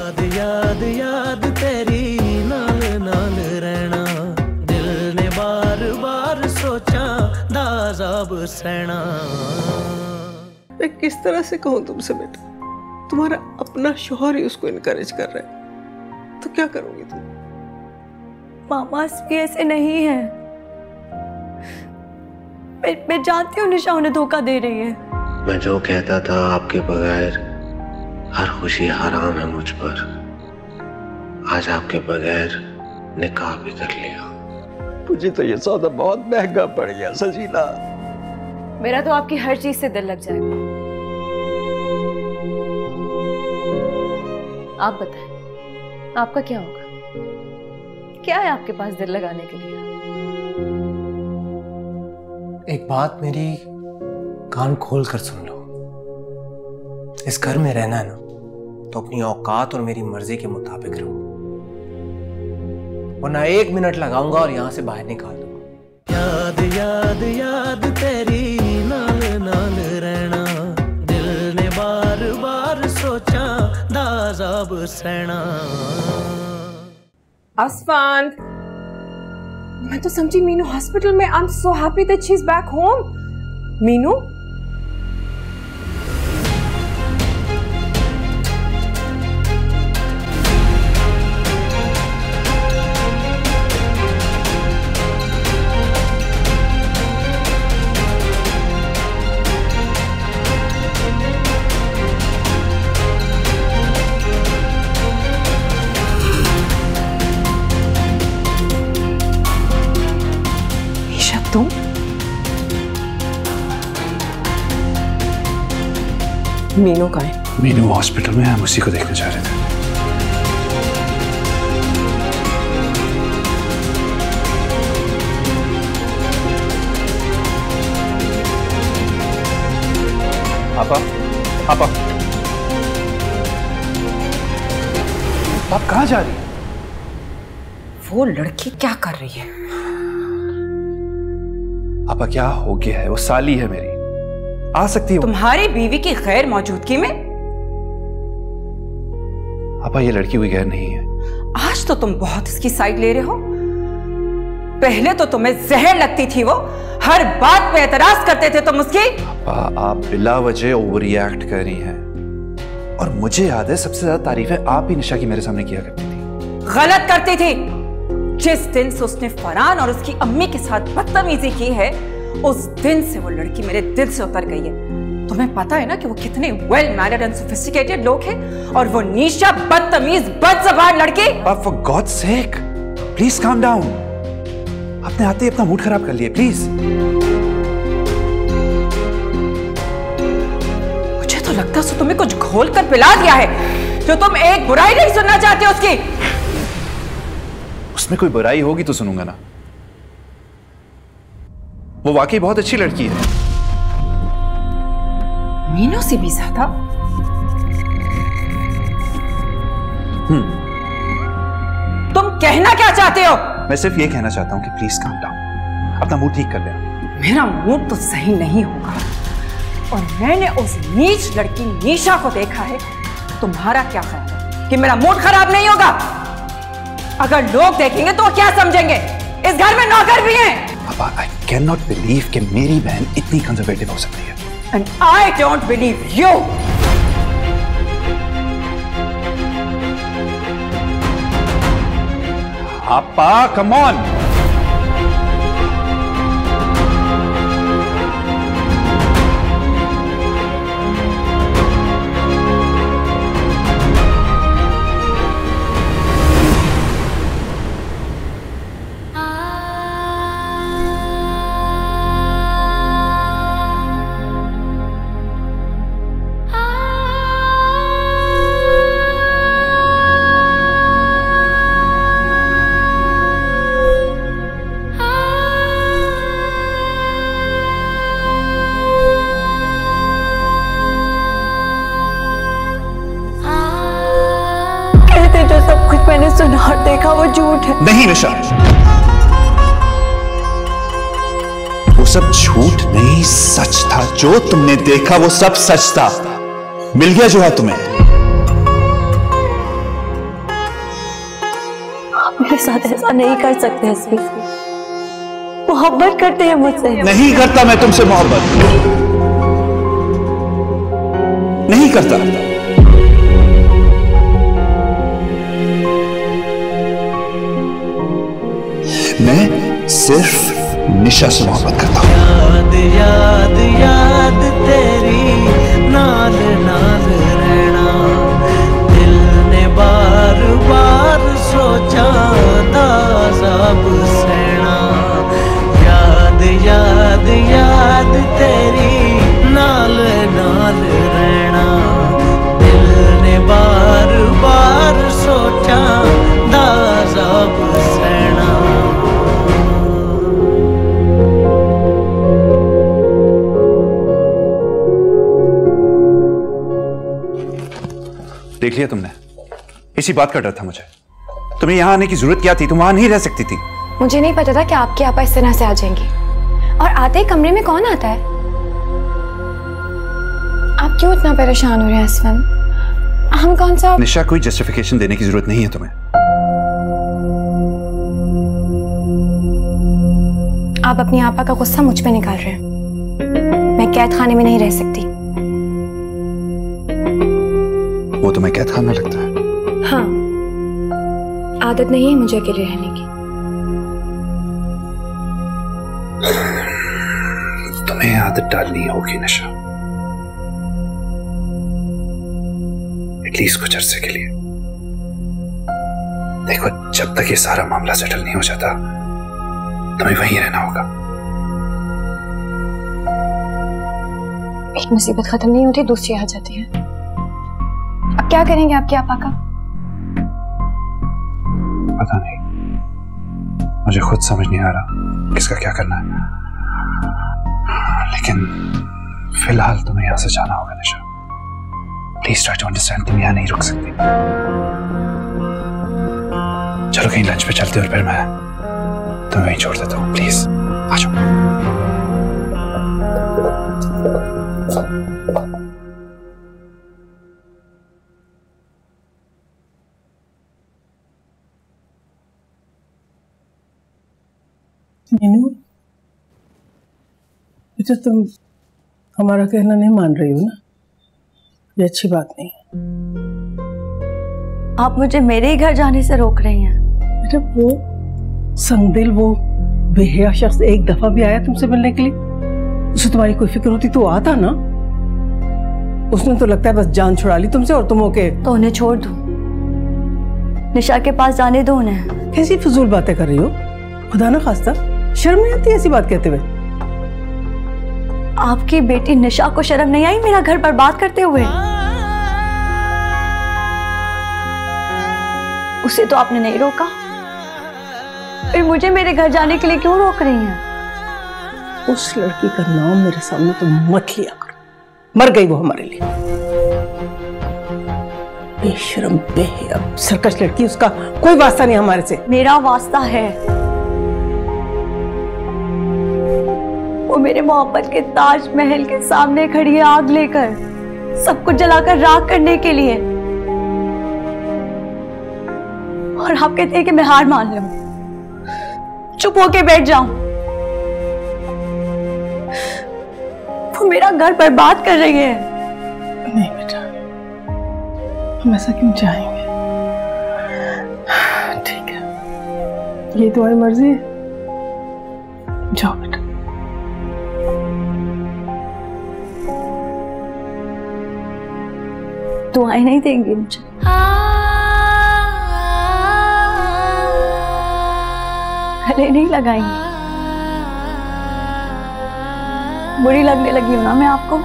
याद याद याद तेरी नाल नाल रहना, दिल ने बार बार सोचा दाज़ाब सहना। मैं किस तरह से कहूँ तुमसे बेटा, तुम्हारा अपना शौहर ही उसको इनकरेज कर रहा है, तो क्या करोगी तुम? मामा भी ऐसे नहीं है। मैं जानती हूँ निशा उन्हें धोखा दे रही है। मैं जो कहता था आपके बगैर हर खुशी हराम है मुझ पर, आज आपके बगैर निकाह भी कर लिया। मुझे तो ये सौदा बहुत महंगा पड़ गया सजीला। मेरा तो आपकी हर चीज से दिल लग जाएगा। आप बताएं, आपका क्या होगा? क्या है आपके पास दिल लगाने के लिए? एक बात मेरी कान खोल कर सुन लो, इस घर में रहना है ना तो अपनी औकात और मेरी मर्जी के मुताबिक रहो, वरना 1 मिनट लगाऊंगा और यहां से बाहर निकाल दूंगा। याद याद याद तेरी नाल नाल रहना, दिल ने बार बार सोचा दाज़ाब सहना। आसफान, मैं तो समझी मीनू हॉस्पिटल में। I am so happy that she is back home. Meenu, तुम? मीनू कहाँ है? मीनू हॉस्पिटल में, हम उसी को देखने जा रहे थे। पापा, पापा, आप कहाँ जा रही हैं? वो लड़की क्या कर रही है? पापा क्या हो गया है? वो साली है मेरी, आ सकती है। तुम्हारी बीवी की गैर मौजूदगी में? पापा ये लड़की कोई गैर नहीं है। आज तो तुम बहुत इसकी साइड ले रहे हो। पहले तो तुम्हें जहर लगती थी वो, हर बात पे एतराज करते थे तुम उसकी। पापा आप बिला वजह ओवर रिएक्ट कर रही हैं, और मुझे याद है सबसे ज्यादा तारीफें आप ही निशा की मेरे सामने किया करती थी। गलत करती थी। जिस दिन से उसने फरहान और उसकी अम्मी के साथ बदतमीजी की है, उस दिन से वो लड़की मेरे दिल से उतर गई है। तुम्हें पता है ना कि वो कितने वेल मैनर्ड एंड सोफिस्टिकेटेड लोग हैं, और वो निशा बदतमीज बदज़बान लड़की। For God's sake please calm down. आपने आते ही अपना मूड खराब कर लिया, प्लीज। मुझे तो लगता है तुम्हें कुछ घोल कर पिला दिया है, जो तुम एक बुराई नहीं सुनना चाहते उसकी। उसमें कोई बुराई होगी तो सुनूंगा ना। वो वाकई बहुत अच्छी लड़की है। मीनू से भी ज्यादा? तुम कहना क्या चाहते हो? मैं सिर्फ ये कहना चाहता हूं कि प्लीज काम डाउन, अपना मूड ठीक कर ले। मेरा मूड तो सही नहीं होगा, और मैंने उस नीच लड़की निशा को देखा है। तुम्हारा क्या ख्याल है कि मेरा मूड खराब नहीं होगा? अगर लोग देखेंगे तो क्या समझेंगे? इस घर में नौकर भी हैं। पापा आई कैन नॉट बिलीव कि मेरी बहन इतनी कंजर्वेटिव हो सकती है। And I don't believe you. पापा कम ऑन। मैंने सुना और देखा वो झूठ है। नहीं निशा, वो सब झूठ नहीं सच था। जो तुमने देखा वो सब सच था। मिल गया जो है तुम्हें। साथ ऐसा नहीं कर सकते हस्बी। मोहब्बत करते हैं मुझसे। नहीं करता मैं तुमसे मोहब्बत, नहीं करता। मैं सिर्फ निशा से मोहब्बत करता हूं। याद याद याद तेरी नाल नाल रहना, दिल ने बार बार सोचा दाज़ाब सहना। याद याद याद तेरी नाल नाल रहना, दिल ने बार बार सोचा दाज़ाब सहना। देख लिया तुमने, इसी बात का डर था मुझे। तुम्हें यहां आने की जरूरत क्या थी? तुम वहां नहीं रह सकती थी। मुझे नहीं पता था कि आपकी आपा इस तरह से आ जाएंगी। और आते ही कमरे में कौन आता है? आप क्यों इतना परेशान हो रहे हैं असफन? हम कौन सा? निशा, कोई जस्टिफिकेशन देने की जरूरत नहीं है तुम्हें। आप अपनी आपा का गुस्सा मुझ पे निकाल रहे हैं। मैं कैद खाने में नहीं रह सकती। वो तुम्हें कैद खाना लगता है? हाँ, आदत नहीं है मुझे अकेले रहने की। तुम्हें आदत डालनी होगी निशा, एटलीस्ट कुछ अरसे के लिए। देखो, जब तक ये सारा मामला सेटल नहीं हो जाता तुम्हें वहीं रहना होगा। एक मुसीबत खत्म नहीं होती, दूसरी आ जाती है। अब क्या करेंगे आपके आपा का? पता नहीं, मुझे खुद समझ नहीं आ रहा किसका क्या करना है। लेकिन फिलहाल तुम्हें यहां से जाना होगा निशा। प्लीज ट्राई टू अंडरस्टैंड, तुम यहां नहीं रुक सकती। चलो कहीं लंच पे चलते और फिर मैं तुम्हें वहीं छोड़ देता हूँ। प्लीज आ जाओ। मीनू, बेटा तुम हमारा कहना नहीं मान रही हो ना? ये अच्छी बात नहीं। आप मुझे मेरे ही घर जाने से रोक रही हैं। बेटा वो संगदिल, वो बेहया शख्स एक दफा भी आया तुमसे मिलने के लिए? उसे तुम्हारी कोई फिक्र होती तो आता ना। उसने तो लगता है बस जान छुड़ा ली तुमसे और तुम ओके। तो उन्हें छोड़ दो, निशा के पास जाने दो उन्हें। कैसी फजूल बातें कर रही हो? खुदा ना खास्ता, शर्म नहीं आती ऐसी बात कहते हुए? आपकी बेटी निशा को शर्म नहीं आई मेरा घर बर्बाद करते हुए? उसे तो आपने नहीं रोका, फिर मुझे मेरे घर जाने के लिए क्यों रोक रही हैं? उस लड़की का नाम मेरे सामने तो मत लिया करो, मर गई वो हमारे लिए। बेशर्म बेहया सरकश लड़की, उसका कोई वास्ता नहीं हमारे से। मेरा वास्ता है। वो मेरे मोहब्बत के ताजमहल के सामने खड़ी है आग लेकर, सब कुछ जलाकर राख करने के लिए। और आप कहते हैं कि मैं हार मान लूं, चुप होके बैठ जाऊं। वो मेरा घर बर्बाद कर रही है। नहीं बेटा, हम ऐसा क्यों चाहेंगे? ठीक है, ये तुम्हारी मर्जी है। जाओ बेटा। दुआएं नहीं देंगी मुझे? गले नहीं लगाएंगी? बुरी लगने लगी हूं ना मैं आपको?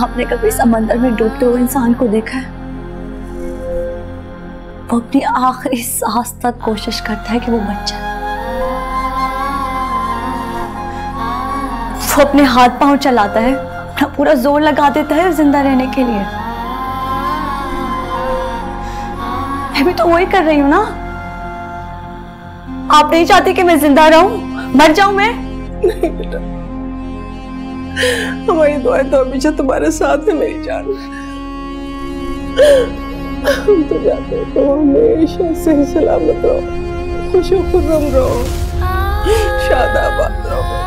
आपने कभी समंदर में डूबते हुए इंसान को देखा है? वो अपनी आखिरी सांस तक कोशिश करता है कि वो बच जाए। वो अपने हाथ पांव चलाता है, अपना पूरा जोर लगा देता है जिंदा रहने के लिए। मैं भी तो वही कर रही हूं ना। आप नहीं चाहते कि मैं जिंदा रहूं, मर जाऊं मैं? नहीं बेटा, हमारी दुआएं तो हमेशा तुम्हारे साथ है मेरी जान। हम तो जाते हैं तो हमेशा सही सलामत रहो, खुश खुर्रम रहो, शादाबाद रहो।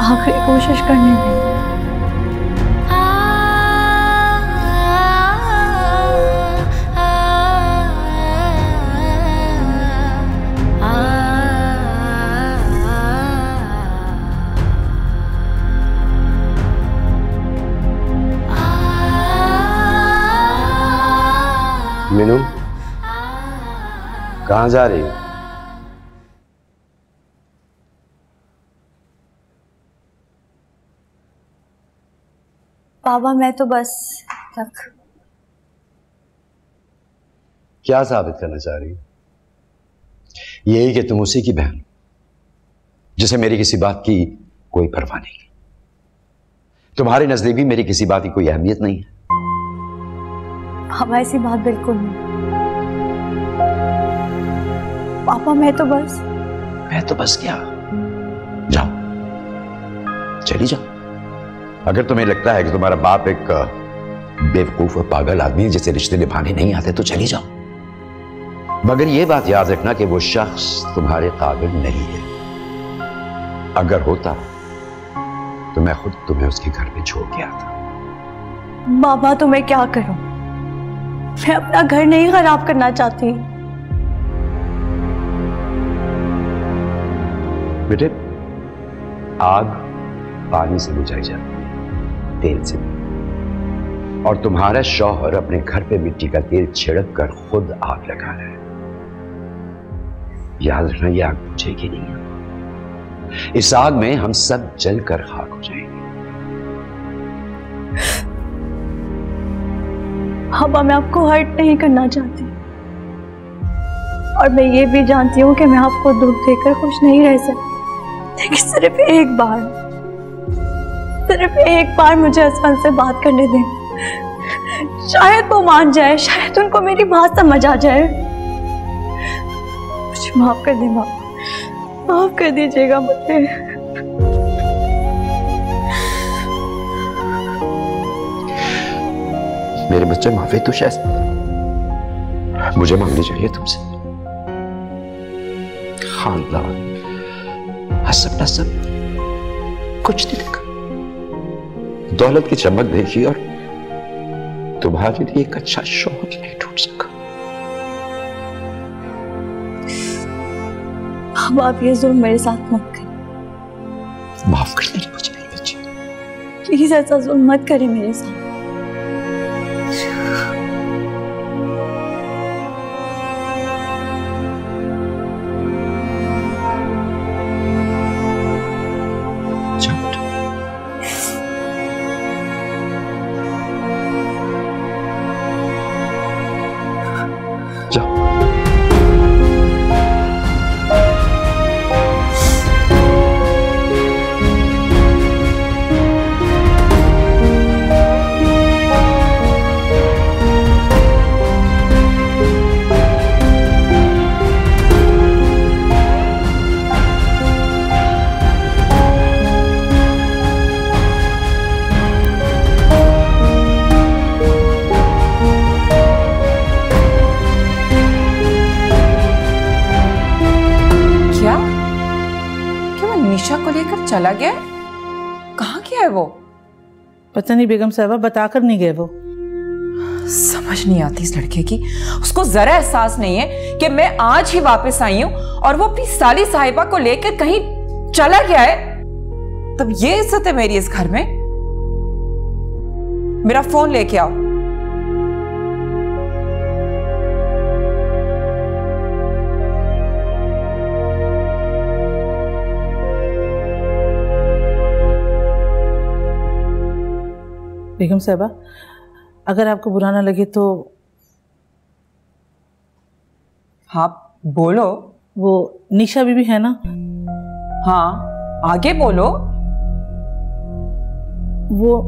आखिरी कोशिश करने में मीनू, कहाँ जा रही हो? बाबा मैं तो बस तक। क्या साबित करना चाह रही हो? यही कि तुम उसी की बहन हो जिसे मेरी किसी बात की कोई परवाह नहीं। तुम्हारे नजदीक भी मेरी किसी बात की कोई अहमियत नहीं है। बाबा ऐसी बात बिल्कुल नहीं। पापा मैं तो बस क्या? जाओ, चली जाओ। अगर तुम्हें लगता है कि तुम्हारा बाप एक बेवकूफ और पागल आदमी है जिसे रिश्ते निभाने नहीं आते तो चली जाओ, मगर यह बात याद रखना कि वो शख्स तुम्हारे काबिल नहीं है। अगर होता तो मैं खुद तुम्हें उसके घर में छोड़ के आता। बाबा तो मैं क्या करूं? मैं अपना घर नहीं खराब करना चाहती। बेटे, आग पानी से बुझाई जाती है, तेल से नहीं। और तुम्हारा शौहर अपने घर पे मिट्टी का तेल छिड़क कर खुद आग लगा रहा है। याद रखना, यह आग बुझेगी नहीं। इस आग में हम सब जलकर खाक हो जाएंगे। बाबा मैं आपको हर्ट नहीं करना चाहती, और मैं ये भी जानती हूँ कि मैं आपको दुख देकर खुश नहीं रह सकती। लेकिन सिर्फ एक बार मुझे असफल से बात करने दें। शायद वो मान जाए, शायद उनको मेरी बात समझ आ जाए। मुझे माफ कर दें बाबा, माफ कर दीजिएगा मुझे। मेरे बच्चे, माफी तो शायद मुझे मांगनी चाहिए तुमसे। खानदान, हसब नसब कुछ नहीं देखा, दौलत की चमक देखी, और तुम्हारे लिए एक अच्छा शौहर नहीं ढूंढ सका। अब आप ये जुल्म मेरे साथ मत करें। माफ कर देना मुझे मेरी बच्ची। प्लीज ऐसा जुल्म मत करें मेरे साथ। को लेकर चला गया? कहाँ गया है वो? पता नहीं बेगम साहबा, बताकर नहीं गए वो। समझ नहीं आती इस लड़के की। उसको जरा एहसास नहीं है कि मैं आज ही वापस आई हूं और वो अपनी साली साहिबा को लेकर कहीं चला गया है। तब ये इज्जत है मेरी इस घर में? मेरा फोन लेके आओ। बेगम साहबा, अगर आपको बुरा ना लगे तो। हाँ बोलो। वो निशा बीबी है ना? हाँ आगे बोलो। वो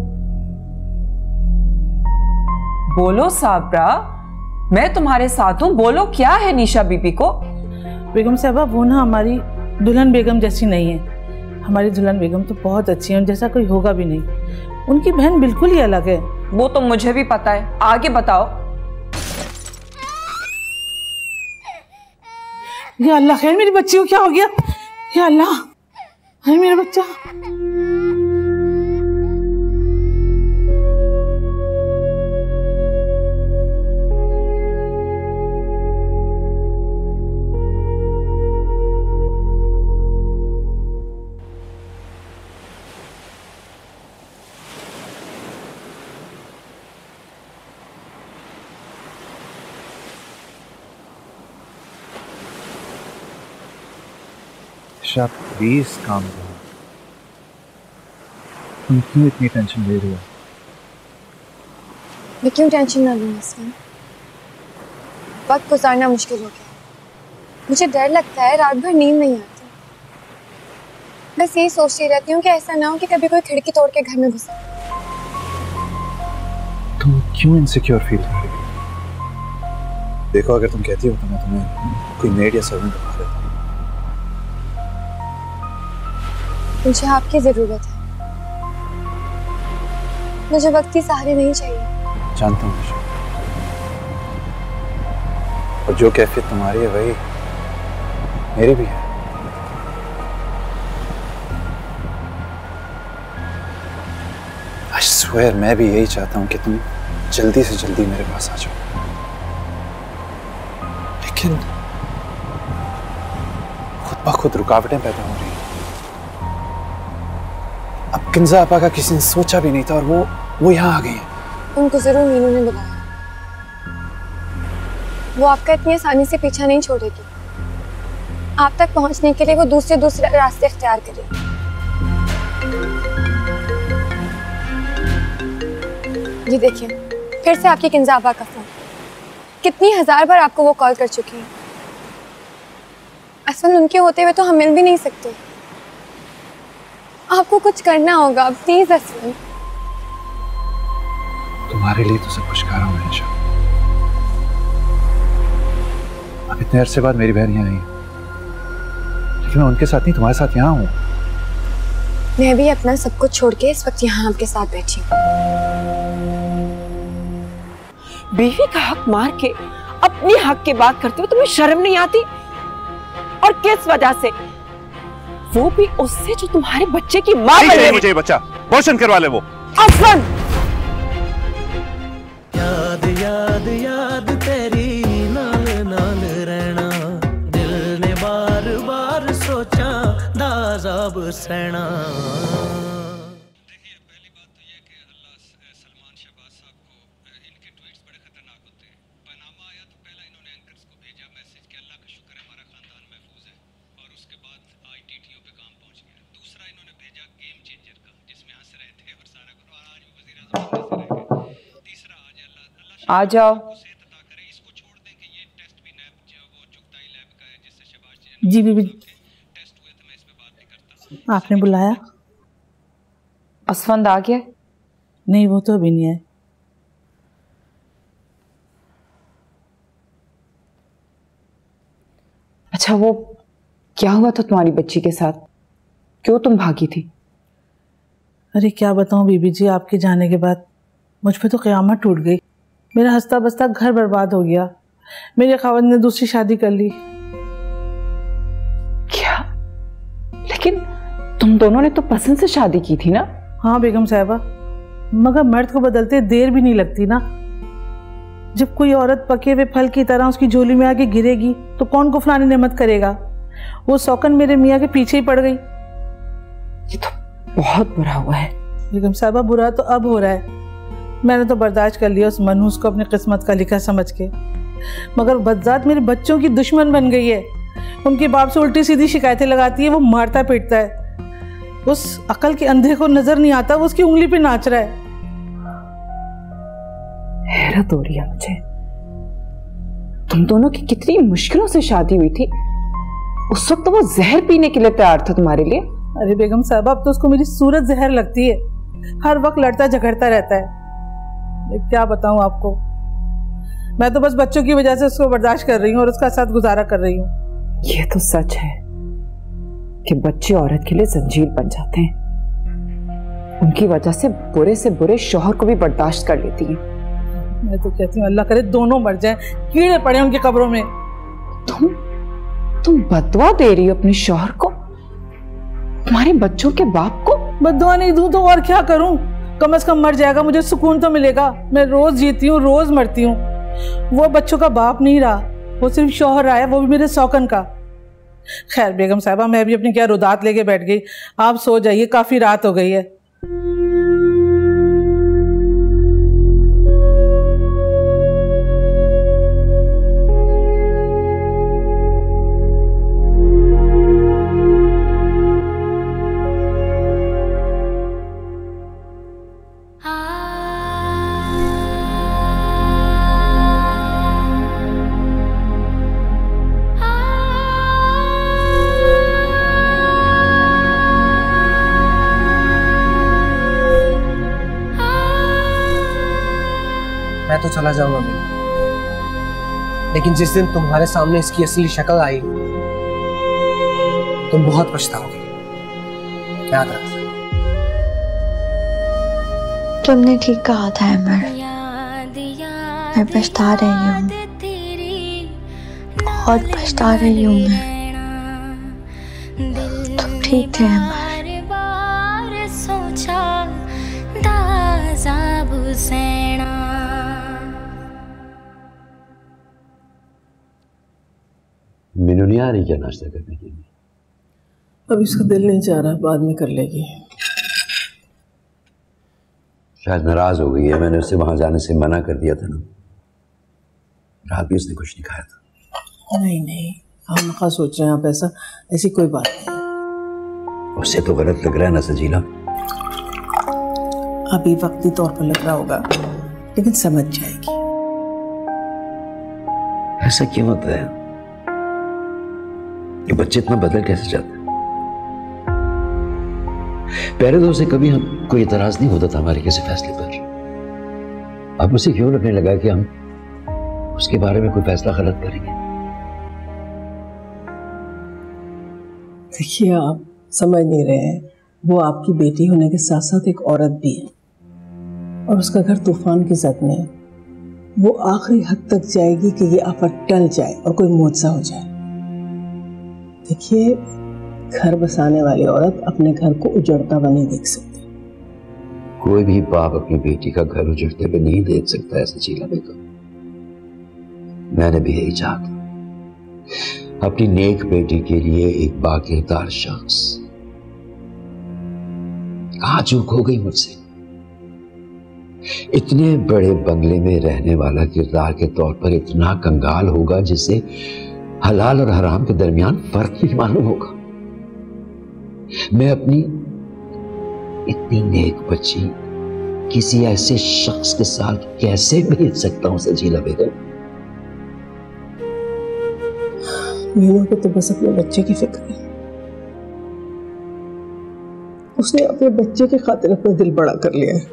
बोलो साबरा, मैं तुम्हारे साथ हूं। बोलो क्या है निशा बीबी को? बेगम साहबा वो ना हमारी दुल्हन बेगम जैसी नहीं है। हमारी दुल्हन बेगम तो बहुत अच्छी है, उन जैसा कोई होगा भी नहीं। उनकी बहन बिल्कुल ही अलग है। वो तो मुझे भी पता है, आगे बताओ। या अल्लाह, खैर मेरी बच्ची को क्या हो गया? या अल्लाह, है मेरा बच्चा। आप प्लीज काम करो। तुम क्यों इतनी टेंशन ले रही हो? मैं क्यों टेंशन ना लूँ इसमें? वक्त गुजारना मुश्किल हो गया। मुझे डर लगता है, रात भर नींद नहीं आती। बस यही सोचती रहती हूँ कि ऐसा ना हो कि कभी कोई खिड़की तोड़ के घर में घुसे। तुम क्यों इनसिक्योर फील कर रही हो? देखो, अगर तुम कहती हो तो मैं तुम्हें कोई मेड या सर्वेंट रखवा देता हूँ। मुझे आपकी जरूरत है। मुझे वक्त की सहारे नहीं चाहिए। जानता हूँ निशा, और जो कैफियत तुम्हारी है वही मेरी भी है। I swear, मैं भी यही चाहता हूँ कि तुम जल्दी से जल्दी मेरे पास आ जाओ, लेकिन खुद ब खुद रुकावटें पैदा हो रही हैं। अब किंजा आपा का किसी ने सोचा भी नहीं था और वो यहाँ आ गई है। उनको जरूर मीनू ने बुलाया। वो आपका इतनी आसानी से पीछा नहीं छोड़ेगी। आप तक पहुंचने के लिए वो दूसरे रास्ते इख्तियार करेगी। ये देखिए, फिर से आपकी किंजा आपा का फोन। कितनी हजार बार आपको वो कॉल कर चुकी है। असल उनके होते हुए तो हम मिल भी नहीं सकते। आपको कुछ करना होगा प्लीज असलम। तुम्हारे लिए तो सब कुछ कर रहा हूँ निशा। अब इतने अरसे बाद मेरी बहन यहाँ आई है, लेकिन मैं उनके साथ नहीं, तुम्हारे साथ यहाँ हूँ। मैं भी अपना सब कुछ छोड़ के इस वक्त यहाँ आपके साथ बैठी हूँ। बीवी का हक मार के अपने हक की बात करते हो, तुम्हें शर्म नहीं आती? और किस वजह से? वो भी उससे जो तुम्हारे बच्चे की मां बनी। मुझे बच्चा पोषण करवा ले वो। असलन याद याद याद तेरी नाल नाल रहना, दिल ने बार बार सोचा दाज़ाब सहना। देखिए, पहली बात तो ये कि अल्लाह सलमान शहबाज साहब को इनके ट्वीट्स बड़े खतरनाक होते हैं। पनामा आया तो पहला इन्होंने एंकर्स को भेजा मैसेज कि अल्लाह का शुक्र है हमारा खानदान महफूज है, और उसके बाद ITTO पे काम पहुंच गया। दूसरा इन्होंने भेजा गेम चेंजर का, जिसमें हंस रहे थे और सारा कुछ, और आज भी वज़ीर आज़म हंस रहे हैं। तीसरा आज अल्लाह आ जाओ। सेहत अता करे, इसको छोड़ दें कि ये टेस्ट भी नैब वो चुगताई लैब का है जिससे शहबाज जी बीबी, टेस्ट हुए थे। मैं इस पे बात नहीं करता। आपने बुलाया? असफंद आ गया? नहीं, वो तो अभी नहीं है। अच्छा, वो क्या हुआ था तुम्हारी बच्ची के साथ? क्यों तुम भागी थी? अरे क्या बताऊं बीबी जी, आपके जाने के बाद मुझ पे तो क़यामत टूट गई। मेरा हंसता बसता घर बर्बाद हो गया। मेरे खावंद ने दूसरी शादी कर ली। क्या? लेकिन तुम दोनों ने तो पसंद से शादी की थी ना? हाँ बेगम साहिबा, मगर मर्द को बदलते देर भी नहीं लगती ना। जब कोई औरत पके हुए फल की तरह उसकी झोली में आके गिरेगी तो कौन गुफरानी नेमत करेगा? वो सौकन मेरे मियाँ के पीछे ही पड़ गई। ये तो बहुत बुरा हुआ है बेगम साहिबा। बुरा तो अब हो रहा है। मैंने तो बर्दाश्त कर लिया उस मनहूस को अपनी किस्मत का लिखा समझ के, मगर बदजात मेरे बच्चों की दुश्मन बन गई है। उनके बाप से उल्टी सीधी शिकायतें लगाती है, वो मारता पीटता है। उस अकल के अंधे को नजर नहीं आता, वो उसकी उंगली पे नाच रहा है। हैरत हो रही है मुझे, तुम दोनों की कितनी मुश्किलों से शादी हुई थी। उस वक्त तो वो जहर पीने के लिए तैयार था तुम्हारे लिए। अरे बेगम साहब, अब तो उसको मेरी सूरत जहर लगती है। हर वक्त लड़ता झगड़ता रहता है। मैं क्या बताऊं आपको, मैं तो बस बच्चों की वजह से उसको बर्दाश्त कर रही हूँ और उसका साथ गुजारा कर रही हूँ। ये तो सच है कि बच्चे औरत के लिए जंजीर बन जाते हैं। उनकी वजह से बुरे शौहर को भी बर्दाश्त कर लेती है। मैं तो कहती हूँ अल्लाह करे दोनों मर जाएं, कीड़े पड़े उनकी कब्रों में। तुम बदवा दे रही हो अपने शौहर को, तुम्हारे बच्चों के बाप को? बदवा नहीं दूं तो और क्या करूं? कम से कम मर जाएगा, मुझे सुकून तो मिलेगा। मैं रोज जीती हूँ, रोज मरती हूँ। वो बच्चों का बाप नहीं रहा, वो सिर्फ शौहर आया, वो भी मेरे सौकन का। खैर बेगम साहिबा, मैं भी अपनी क्या रुदात लेके बैठ गई। आप सो जाइए, काफी रात हो गई है। मैं तो चला जाऊंगा मीनू, लेकिन जिस दिन तुम्हारे सामने इसकी असली शक्ल आई तुम बहुत पछताओगे, याद रखना। तुमने ठीक कहा था अमर, मैं पछता रही हूँ, बहुत पछता रही हूँ मैं। तुम ठीक थे अमर। मीनू नहीं आ रही क्या नाश्ता करने के लिए? अब इसका दिल नहीं चाह रहा, बाद में कर लेगी। शायद नाराज हो गई है, मैंने उससे वहां जाने से मना कर दिया था ना। रात भी उसने कुछ नहीं खाया था। नहीं, हम क्या सोच रहे हैं आप? ऐसी कोई बात नहीं। उससे तो गलत लग रहा है ना सजीला? अभी वक्ती तौर पर लग रहा होगा, लेकिन समझ जाएगी। ऐसा क्यों होता है? ये बच्चे इतना बदल कैसे जाते हैं? पहले तो उसे कभी हम कोई इतराज नहीं होता था हमारे किसी फैसले पर। अब उसे क्यों लगने लगा कि हम उसके बारे में कोई फैसला गलत करेंगे? देखिए, आप समझ नहीं रहे हैं, वो आपकी बेटी होने के साथ साथ एक औरत भी है, और उसका घर तूफान की जद में है। वो आखिरी हद तक जाएगी कि ये आफत टल जाए और कोई मुआवजा हो जाए। देखिए, घर बसाने वाली औरत अपने घर को उजड़ता हुआ नहीं देख सकती। कोई भी बाप अपनी बेटी का घर उजड़ते हुए नहीं देख सकता है सजीला बेगम। मैंने भी यही चाहा था, अपनी नेक बेटी के लिए एक बाकिरदार शख्स। कहाँ चूक हो गई मुझसे? इतने बड़े बंगले में रहने वाला किरदार के तौर पर इतना कंगाल होगा जिसे हलाल और हराम के दरमियान फर्क नहीं मालूम होगा। मैं अपनी इतनी नेक बच्ची किसी ऐसे शख्स के साथ कैसे भेज सकता हूं सजीला बेगम? मीनू को तो बस अपने बच्चे की फिक्र है। उसने अपने बच्चे की खातिर अपना दिल बड़ा कर लिया है।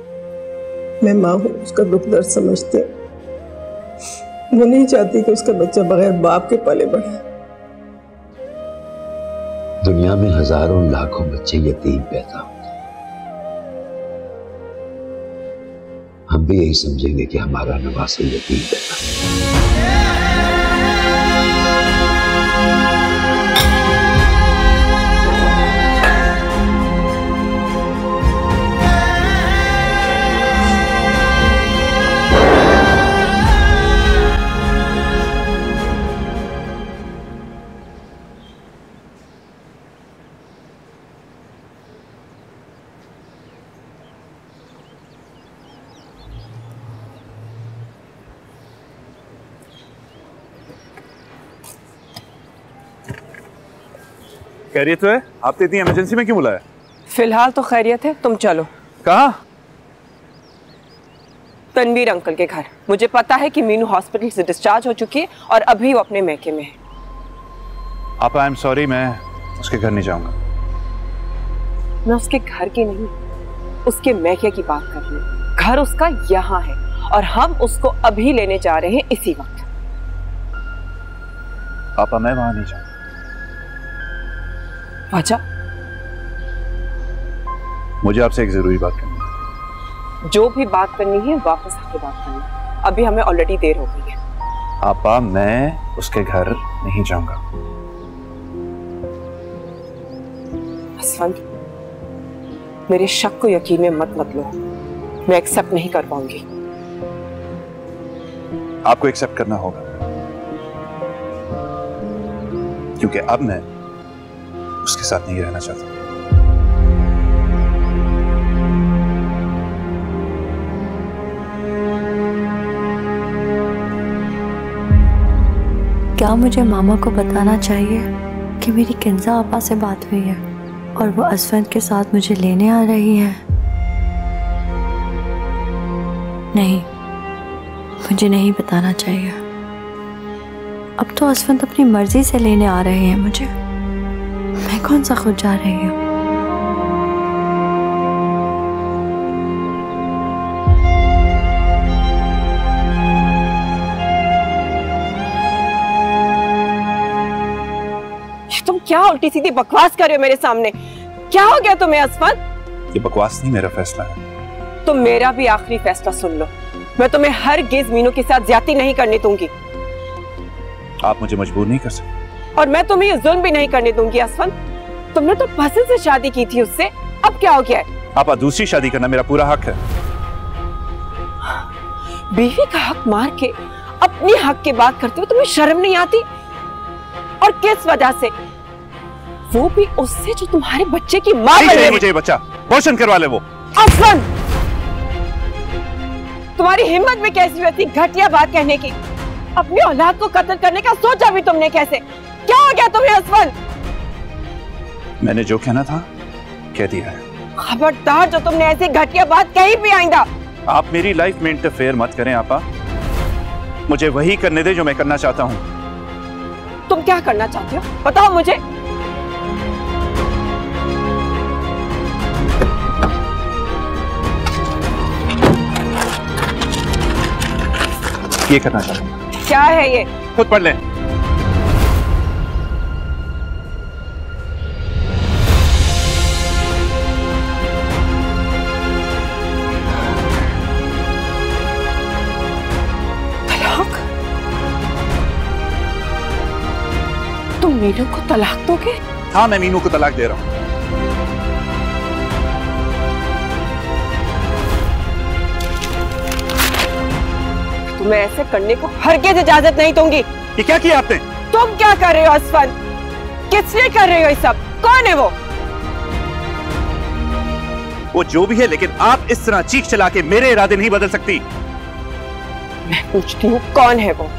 मैं माँ हूं, उसका दुख दर्द समझते। वो नहीं चाहती कि उसका बच्चा बगैर बाप के पले बढ़े। दुनिया में हजारों लाखों बच्चे यतीम पैदा होते हैं। हम भी यही समझेंगे कि हमारा नवासा यतीम पैदा है। खैरियत है? आपने इतनी इमरजेंसी में क्यों बुलाया? फिलहाल तो खैरियत है, तुम चलो। कहाँ? तनवीर अंकल के घर। मुझे पता है कि मीनू हॉस्पिटल से डिस्चार्ज हो चुकी है और अभी वो अपने मैके में है। आप, आई एम सॉरी, मैं उसके घर नहीं जाऊंगा। मैं उसके घर की नहीं, उसके मैके की बात कर रही हूँ। घर उसका यहाँ है और हम उसको अभी लेने जा रहे हैं इसी वक्त। पापा, मैं वहां नहीं जाऊंगा। वजह? मुझे आपसे एक जरूरी बात करनी है। जो भी बात करनी है वापस आके बात करनी है, अभी हमें ऑलरेडी देर हो गई है। आपा, मैं उसके घर नहीं जाऊंगा। असफंद, मेरे शक को यकीन में मत लो, मैं एक्सेप्ट नहीं कर पाऊंगी। आपको एक्सेप्ट करना होगा, क्योंकि अब मैं उसके साथ नहीं रहना चाहता। क्या मुझे मामा को बताना चाहिए कि मेरी किंजा आपा से बात हुई है और वो असफंद के साथ मुझे लेने आ रही है? नहीं, मुझे नहीं बताना चाहिए। अब तो असफंद अपनी मर्जी से लेने आ रहे हैं मुझे, मैं कौन सा खुद जा रही हूँ। तुम क्या उल्टी सीधी बकवास कर रहे हो मेरे सामने? क्या हो गया तुम्हें असफंद? ये बकवास नहीं, मेरा फैसला है। तो मेरा भी आखिरी फैसला सुन लो, मैं तुम्हें हरगिज़ मीनू के साथ ज्यादती नहीं करने दूंगी। आप मुझे मजबूर नहीं कर सकते। और मैं तुम्हें ये जुल्म भी नहीं करने दूंगी असफंद। तुमने तो पसंद से शादी की थी उससे, अब क्या हो गया है? आप दूसरी शादी करना मेरा पूरा हक है। बीवी का हक मार के अपनी हक की बात करते हो, तुम्हें शर्म नहीं आती? और किस वजह से? वो भी उससे जो तुम्हारे बच्चे की मां बने। मुझे बच्चा पोषण करवा ले वो। असफंद, तुम्हारी हिम्मत में कैसी रहती घटिया बात कहने की? अपनी औलाद को कत्ल करने का सोचा भी तुमने कैसे? क्या हो गया तुम्हें असफंद? मैंने जो कहना था कह दिया है। खबरदार जो तुमने ऐसी घटिया बात कही भी आइंदा। आप मेरी लाइफ में इंटरफेयर मत करें आपा, मुझे वही करने दे जो मैं करना चाहता हूँ। तुम क्या करना चाहते हो बताओ मुझे। ये करना चाहता हूँ। क्या है ये? खुद पढ़ लें। तलाक? तुम मीनू को तलाक दोगे? हाँ, मैं मीनू को तलाक दे रहा हूँ। तुम्हें ऐसे करने को हरगिज़ इजाजत नहीं दूंगी। ये क्या किया आपने? तुम क्या कर रहे हो असफंद? किस लिए कर रहे हो ये सब? कौन है वो? वो जो भी है, लेकिन आप इस तरह चीख चला के मेरे इरादे नहीं बदल सकती। मैं पूछती हूँ कौन है वो?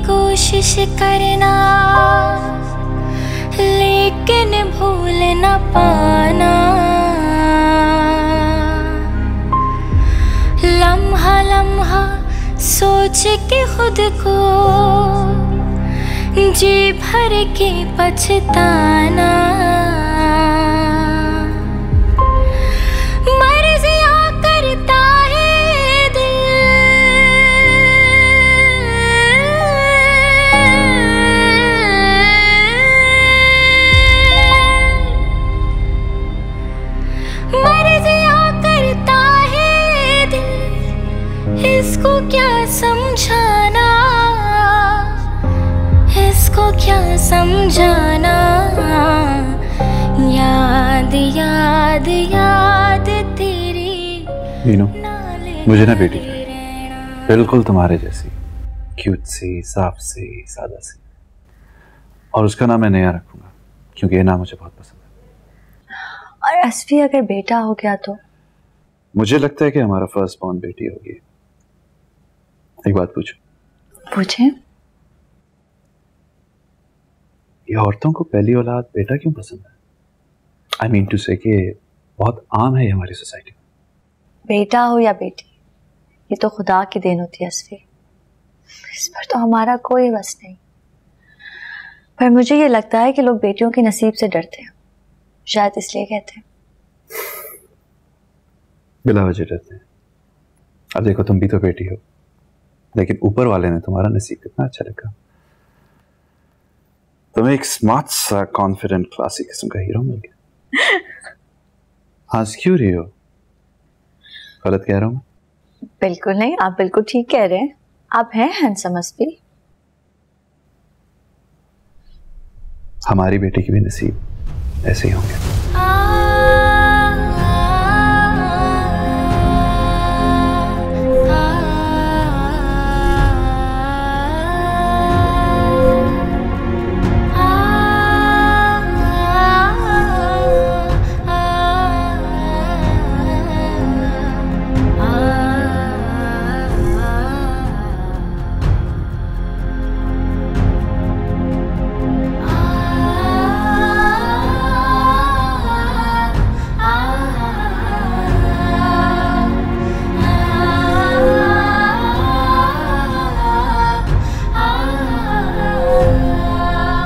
कोशिश करना लेकिन भूल न पाना, लम्हा लम्हा सोच के खुद को जी भर के पछताना। मर्जियां करता है दिल, मर्जियां करता है दिल, इसको क्या समझाना, इसको क्या समझाना। याद याद याद तेरी। मीनू, मुझे ना बेटी बिल्कुल तुम्हारे जैसी, क्यूट सी, साफ सी, सादा सी, और उसका नाम मैं नया रखूंगा क्योंकि ये नाम मुझे बहुत पसंद है। और असफी अगर बेटा हो गया तो? मुझे लगता है कि हमारा फर्स्ट बॉर्न बेटी होगी। एक बात पूछूं? पूछे। ये औरतों को पहली औलाद बेटा क्यों पसंद है? आई मीन टू से कि बहुत आम है ये हमारी सोसाइटी में। बेटा हो या बेटी, ये तो खुदा की देन होती है असफी, इस पर तो हमारा कोई बस नहीं। पर मुझे ये लगता है कि लोग बेटियों के नसीब से डरते हैं, शायद इसलिए कहते हैं। बिला वजह डरते हैं। अब देखो, तुम भी तो बेटी हो, लेकिन ऊपर वाले ने तुम्हारा नसीब कितना अच्छा लिखा। तुम्हें एक स्मार्ट सा, कॉन्फिडेंट, क्लासी किस्म का हीरो मिल गया। हंस क्यों रही हो? गलत कह रहा हूँ? बिल्कुल नहीं, आप बिल्कुल ठीक कह रहे हैं। आप हैं हैंडसम असफी। हमारी बेटी के भी नसीब ऐसे ही होंगे।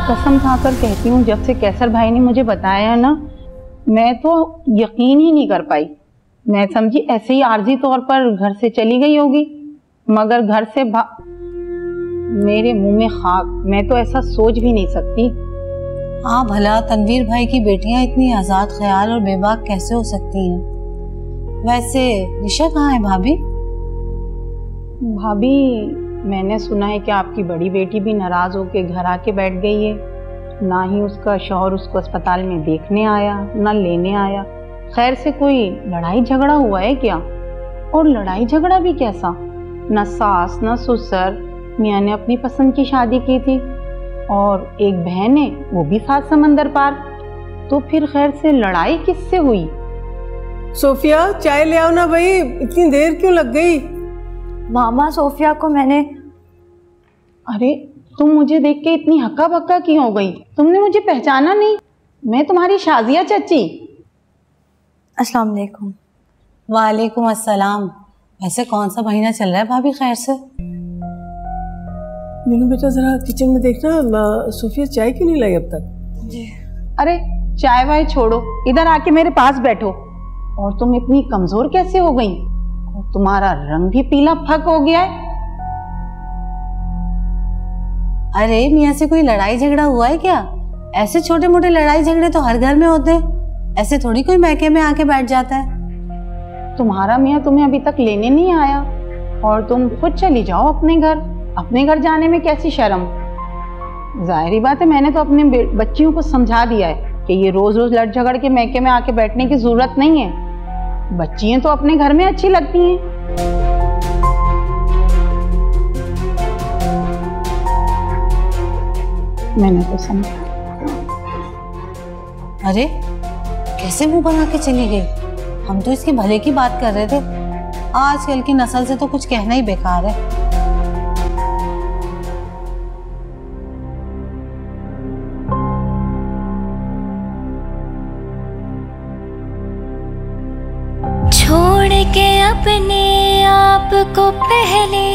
कसम खाकर कहती हूँ, जब से कैसर भाई ने मुझे बताया ना, मैं तो यकीन ही नहीं कर पाई। मैं समझी ऐसे ही आर्जी तौर पर घर से चली गई होगी, मगर घर से मेरे मुंह में खाक। मैं तो ऐसा सोच भी नहीं सकती। हाँ भला तनवीर भाई की बेटियां इतनी आजाद ख्याल और बेबाक कैसे हो सकती हैं? वैसे निशा कहाँ है भाभी? भाभी, मैंने सुना है कि आपकी बड़ी बेटी भी नाराज होकर घर आके बैठ गई है। ना ही उसका शौहर उसको अस्पताल में देखने आया, ना लेने आया। खैर से कोई लड़ाई झगड़ा हुआ है क्या? और लड़ाई झगड़ा भी कैसा? न सास न ससुर, मियाँ ने अपनी पसंद की शादी की थी, और एक बहन है वो भी 7 समंदर पार। तो फिर खैर से लड़ाई किससे हुई? सोफिया, चाय ले आओ ना भाई, इतनी देर क्यों लग गई? मामा, सोफिया को मैंने। अरे तुम मुझे देख के इतनी हक्का बक्का क्यों हो गई? तुमने मुझे पहचाना नहीं? मैं तुम्हारी शाजिया चाची। अस्सलाम वालेकुम। वालेकुम अस्सलाम। ऐसे कौन सा महीना चल रहा है भाभी खैर से? मीनू बेटा जरा किचन में देखना, सोफिया चाय क्यों नहीं लाई अब तक? जी। अरे चाय वाय छोड़ो, इधर आके मेरे पास बैठो। और तुम इतनी कमजोर कैसे हो गई? और तुम्हारा रंग भी पीला फक हो गया है। अरे मियाँ से कोई लड़ाई झगड़ा हुआ है क्या? ऐसे छोटे मोटे लड़ाई झगड़े तो हर घर में होते हैं, ऐसे थोड़ी कोई मैके में आके बैठ जाता है। तुम्हारा मियाँ तुम्हें अभी तक लेने नहीं आया और तुम खुद चली जाओ अपने घर। अपने घर जाने में कैसी शर्म? जाहिर बात है, मैंने तो अपने बच्चियों को समझा दिया है कि ये रोज रोज लड़ झगड़ के मैके में आके बैठने की जरूरत नहीं है। बच्चियां तो अपने घर में अच्छी लगती हैं। मैंने तो समझा। अरे कैसे मुंह बना के चली गई? हम तो इसके भले की बात कर रहे थे। आजकल की नस्ल से तो कुछ कहना ही बेकार है। छोड़ के अपने आप को पहले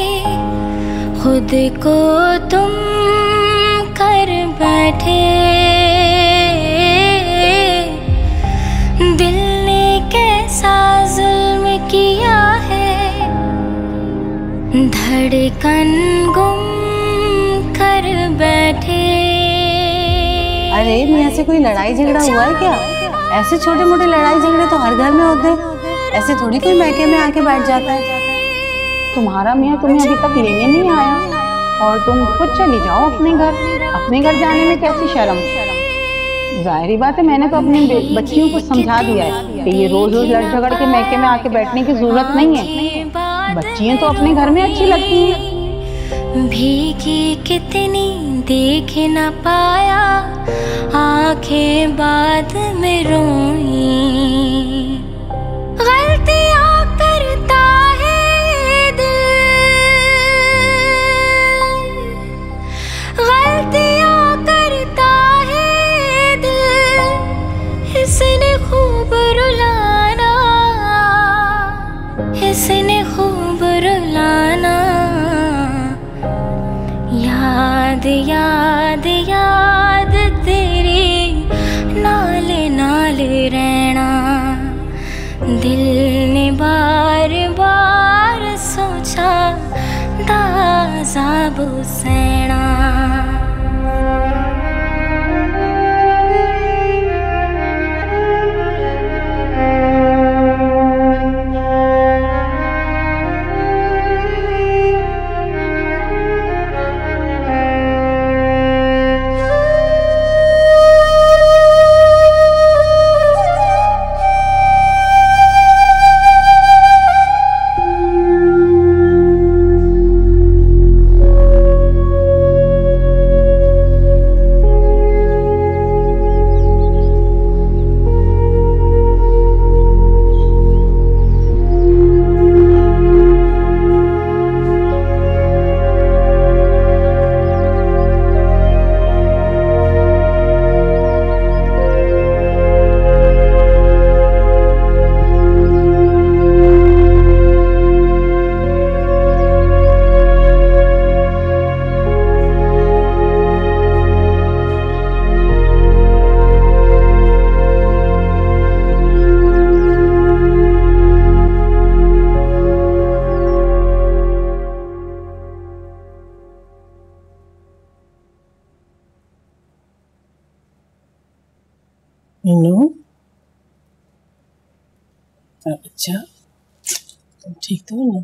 खुद को तुम कर बैठे। दिल ने कैसा जुल्म किया है, धड़कन गुम कर बैठे। अरे मियाँ से कोई लड़ाई झगड़ा हुआ है क्या? ऐसे छोटे मोटे लड़ाई झगड़े तो हर घर में होते हैं, ऐसे थोड़ी कोई मैके में आके बैठ जाता है। तुम्हारा मियाँ तुम्हें अभी तक लेने नहीं आया और तुम खुद चली जाओ अपने घर। अपने घर जाने में कैसी शर्म? जाहिर बात है, मैंने तो अपनी बच्चियों को समझा दिया है कि ये रोज रोज लड़ झगड़ के मैके में आके बैठने की जरूरत नहीं है। बच्चियां तो अपने घर में अच्छी लगती हैं। भीगी कितनी देख न पाया, आंखें बाद में रोई। गलतियां करता है दिल, गलतियां करता है दिल, इसने खूब रुलाना, इसने खूब रुलाना। याद याद याद तेरी नाल नाल रहना, दिल ने बार बार सोचा दाज़ाब सहना। मीनू, अच्छा तुम ठीक तो हो ना?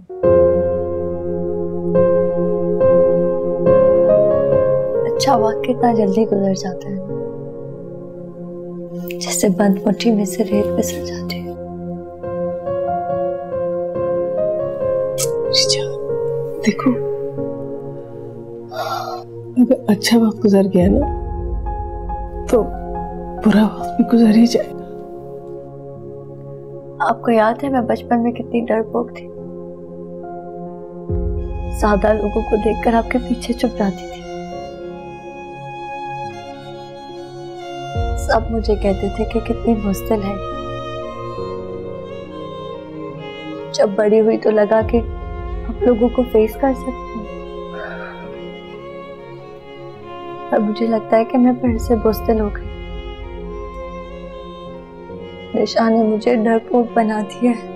अच्छा वक्त कितना जल्दी गुजर जाता है, जैसे बंद मुट्ठी में से रेत फिसल जाती है। देखो, अगर अच्छा वक्त गुजर गया ना तो बुरा वक्त भी गुजर ही जाएगा। आपको याद है मैं बचपन में कितनी डरपोक थी, ज्यादा लोगों को देखकर आपके पीछे चुप जाती थी। सब मुझे कहते थे कि कितनी बुज़दिल है। जब बड़ी हुई तो लगा कि आप लोगों को फेस कर सकती हूँ, पर मुझे लगता है कि मैं फिर से बुज़दिल हो गई। निशा ने मुझे डरपोक बना दिया है।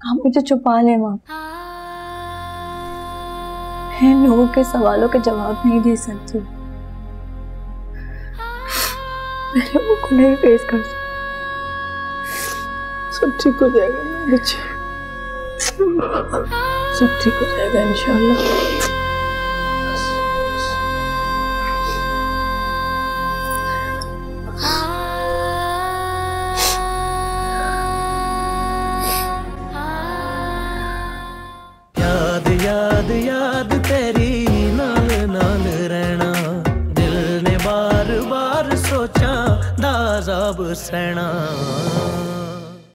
आप मुझे छुपा ले माँ, मैं लोगों के सवालों के जवाब नहीं दे सकती, मैं लोगों को नहीं फेस कर सकती। सब ठीक हो जाएगा ना बच्चे, सब ठीक हो जाएगा इंशाल्लाह। याद याद तेरी नाल नाल रहना, दिल ने बार बार सोचा दाज़ाब सहना।